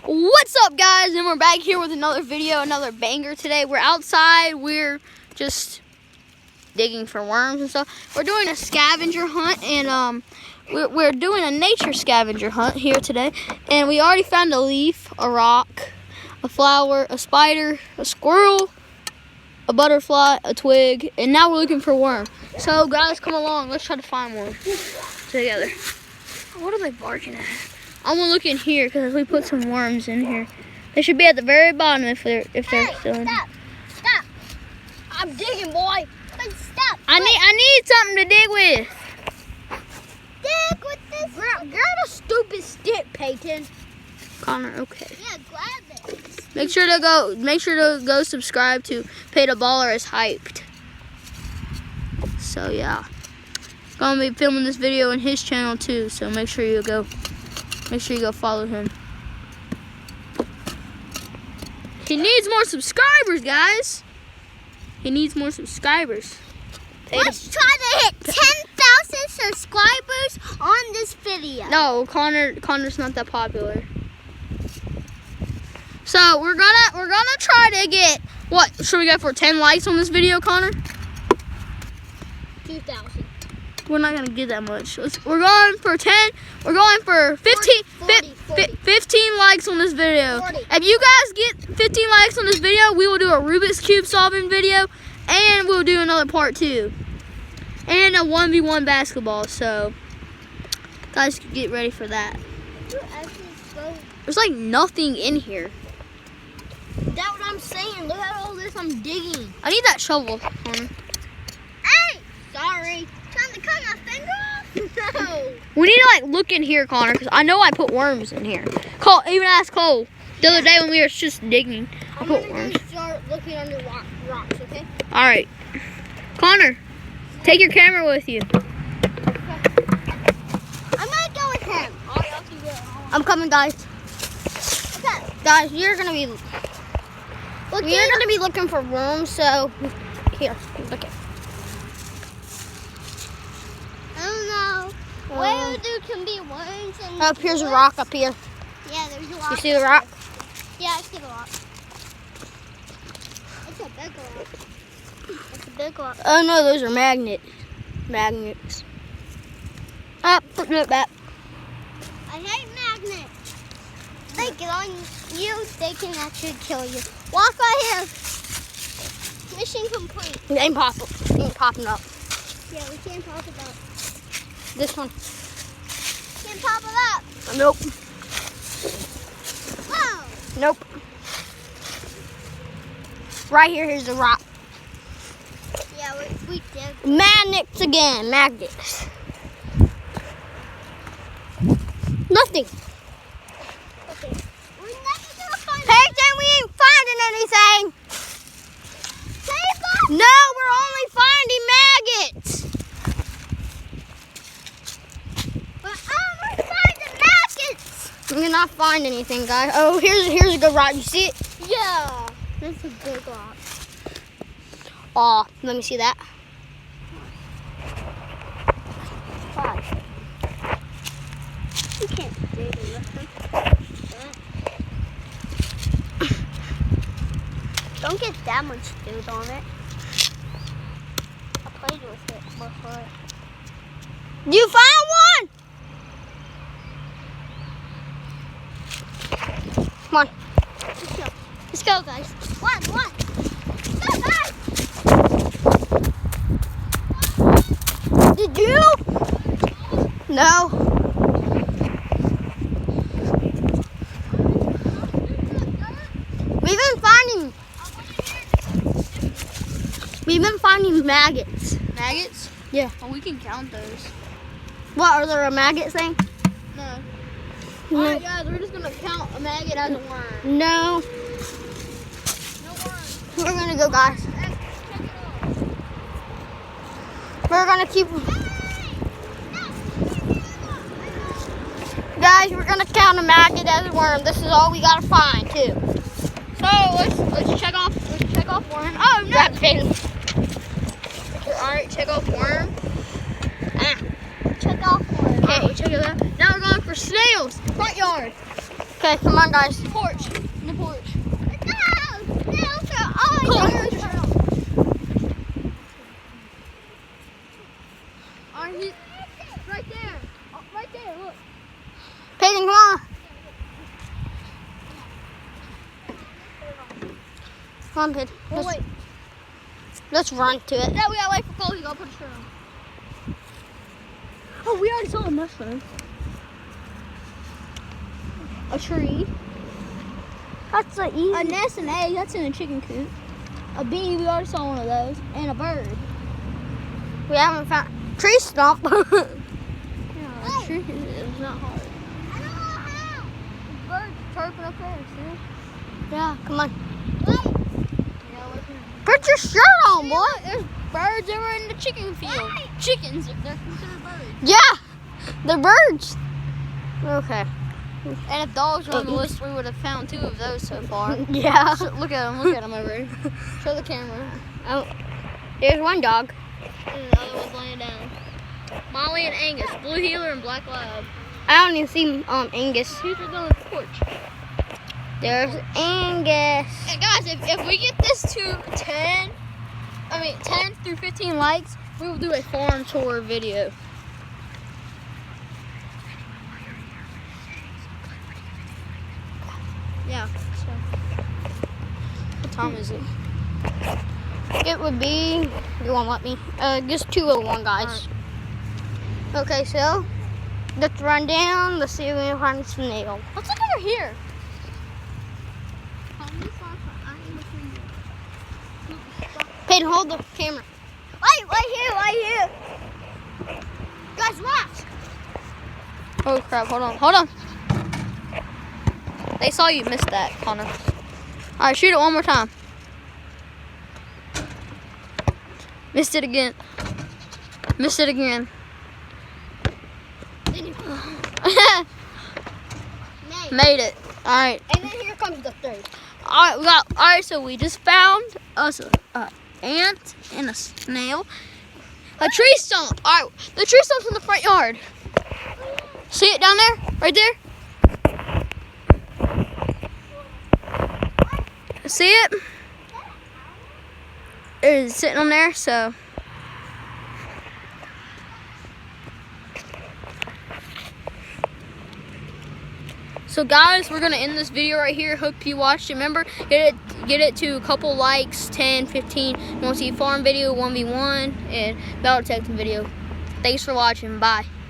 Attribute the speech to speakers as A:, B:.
A: What's up, guys? And we're back here with another video, another banger today. We're outside. We're just digging for worms and stuff. We're doing a scavenger hunt, and we're doing a nature scavenger hunt here today. And we already found a leaf, a rock, a flower, a spider, a squirrel, a butterfly, a twig, and now we're looking for a worm. So, guys, come along. Let's try to find one together. What are they barking at? I'm gonna look in here because we put some worms in here. They should be at the very bottom if they're still in.
B: Stop! I'm digging, boy. But stop!
A: I need something to dig with.
B: Dig with this. Grab a stupid stick, Peyton.
A: Connor, okay.
B: Yeah, grab it.
A: Make sure to go subscribe to Pay the Baller is Hyped. So yeah, gonna be filming this video on his channel too. So make sure you go follow him. He needs more subscribers, guys. He needs more subscribers.
B: Let's try to hit 10,000 subscribers on this video.
A: No, Connor's not that popular. So we're gonna try to get, what should we go for, 10 likes on this video, Connor?
B: 2,000.
A: We're not gonna get that much. We're going for 10. We're going for 15. 15 likes on this video.
B: 40.
A: If you guys get 15 likes on this video, we will do a Rubik's Cube solving video, and we'll do another part 2, and a 1v1 basketball. So, guys, get ready for that. There's like nothing in here.
B: That's what I'm saying. Look at all this I'm digging.
A: I need that shovel, Connor.
B: Hey! Sorry. Trying to cut my finger off? No.
A: We need to like look in here, Connor, because I know I put worms in here. Cole, even ask Cole the other day when we were just digging. I put worms.
B: Start looking under rocks, okay?
A: All right, Connor, take your camera with you.
B: I'm gonna go with him.
A: I'm coming, guys.
B: Okay.
A: Guys, we're gonna be looking for worms. So here, look at.
B: I don't know. Where there can be worms and
A: Up here's a rock up here.
B: Yeah, there's a rock.
A: You see the rock?
B: Yeah, I see the rock. It's a big rock. It's a big rock.
A: Oh no, those are magnets. Ah, put it back.
B: I hate magnets. They get on you, they can actually kill you. Walk right here. Mission complete.
A: It ain't popping up.
B: Yeah, we can't pop it up.
A: This one.
B: Can't pop it up.
A: Nope.
B: Whoa.
A: Nope. Right here, here's the rock.
B: Yeah, we did.
A: Magnets again, magnets. Nothing.
B: Okay. We're never gonna find
A: Peyton, we ain't finding anything. No, we're only finding maggots.
B: But I'm gonna find the maggots.
A: We cannot find anything, guys. Oh, here's a good rock. You see it?
B: Yeah. That's a big rock.
A: Oh, let me see that.
B: You can't dig it with them. Don't get that much dirt on it. I played with it before.
A: You found one? Come on.
B: Let's go, guys. One. Go, guys.
A: Did you? No. We've been finding maggots. Maggots? Yeah. Oh, we can count those. What, are there a maggot thing? No. No. Alright, guys, we're just gonna count a maggot as a worm. No.
B: No worms.
A: We're gonna go, guys.
B: Check it out.
A: We're gonna keep. Guys, we're gonna count a maggot as a worm. This is all we gotta find, too. So let's check off worm. Oh no! Grab pin. Alright, check off worm.
B: Check off worm.
A: Okay, check it out. Now we're going for snails. Front yard. Okay, come on, guys.
B: Porch.
A: In the porch.
B: No, nails are all
A: Come
B: yours.
A: Right there. Oh, right there, look. Peyton, come on. Come on, Peyton. Let's run to it.
B: Yeah, we gotta wait for Cole. He gotta put a shirt on.
A: Oh, we already saw a mushroom. A tree. That's a easy.
B: A nest and egg, that's in a chicken coop. A bee, we already saw one of those. And a bird.
A: We haven't found tree stump.
B: Yeah, a tree is not hard. I don't know how. Birds chirping up there, see?
A: Yeah, come on.
B: Wait. Yeah, look here.
A: Put your shirt on, boy.
B: There's birds over in the chicken field. Wait. Chickens, they're considered birds.
A: Yeah, they're birds. Okay.
B: And if dogs were on the list, we would have found 2 of those so far.
A: Yeah.
B: Look at them over there. Show the camera.
A: Oh, there's one dog.
B: And the other one's laying down. Molly and Angus, blue heeler and black lab.
A: I don't even see Angus.
B: He's on the porch.
A: There's Angus.
B: And guys, if we get this to 10 through 15 likes, we will do a farm tour video. Yeah. So. What time is it?
A: It would be. You won't let me. Just 2:01, guys. Right. Okay, so let's run down. Let's see if we can find a snail.
B: Let's look over here.
A: Peyton, hold the camera.
B: Right here. Guys, watch.
A: Oh crap! Hold on. They saw you miss that, Connor. All right, shoot it one more time. Missed it again. Made it. All right.
B: And then here comes the 3rd.
A: All right. So we just found us an ant and a snail, a tree stump. All right, the tree stump's in the front yard. See it down there, right there. See it? It's sitting on there. So guys, we're gonna end this video right here. Hope you watched it. Remember, get it to a couple likes, 10, 15. You want to see a farm video, 1v1, and battle detecting video. Thanks for watching. Bye.